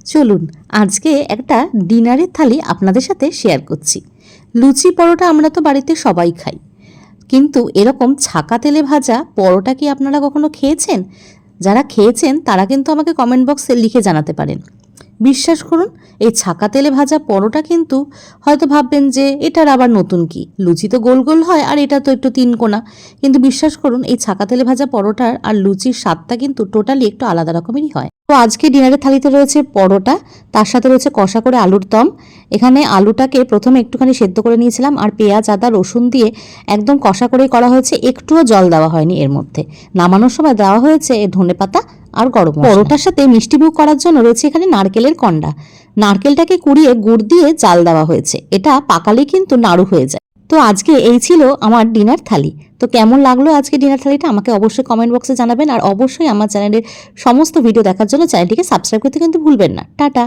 চলুন আজকে একটা ডিনারের থালি আপনাদের সাথে শেয়ার করছি। লুচি পরোটা আমরা তো বাড়িতে সবাই খাই, কিন্তু এরকম ছাকা তেলে ভাজা পরোটা কি আপনারা কখনো খেয়েছেন? যারা খেয়েছেন তারা কিন্তু আমাকে কমেন্ট বক্সে লিখে জানাতে পারেন। বিশ্বাস করুন, এই ছাকা তেলে ভাজা পরোটা কিন্তু হয়তো ভাববেন যে এটার আবার নতুন কি, লুচি তো গোল গোল হয় আর এটা তো একটু তিনকোনা, কিন্তু বিশ্বাস করুন এই ছাকা তেলে ভাজা পরোটার আর লুচির স্বাদটা কিন্তু টোটালি একটু আলাদা রকমেরই হয়। তো আজকে ডিনারের থালিতে রয়েছে পরোটা, তার সাথে রয়েছে কষা করে আলুর দম। এখানে আলুটাকে প্রথমে একটুখানি সেদ্ধ করে নিয়েছিলাম আর পেঁয়াজ আদা রসুন দিয়ে একদম কষা করেই করা হয়েছে, একটুও জল দেওয়া হয়নি এর মধ্যে। নামানোর সময় দেওয়া হয়েছে ধনেপাতা আর গরম মশলা। পরোটার সাথে মিষ্টিমুখ করার জন্য রয়েছে এখানে নারকেলের কন্ডা। নারকেলটাকে কুড়িয়ে গুড় দিয়ে জাল দেওয়া হয়েছে, এটা পাকালে কিন্তু নাড়ু হয়ে যায়। তো আজকে এই ছিল আমার ডিনার থালি। তো কেমন লাগলো আজকে ডিনার থালিটা আমাকে অবশ্যই কমেন্ট বক্সে জানাবেন, আর অবশ্যই আমার চ্যানেলের সমস্ত ভিডিও দেখার জন্য চ্যানেলটিকে সাবস্ক্রাইব করতে কিন্তু ভুলবেন না। টাটা।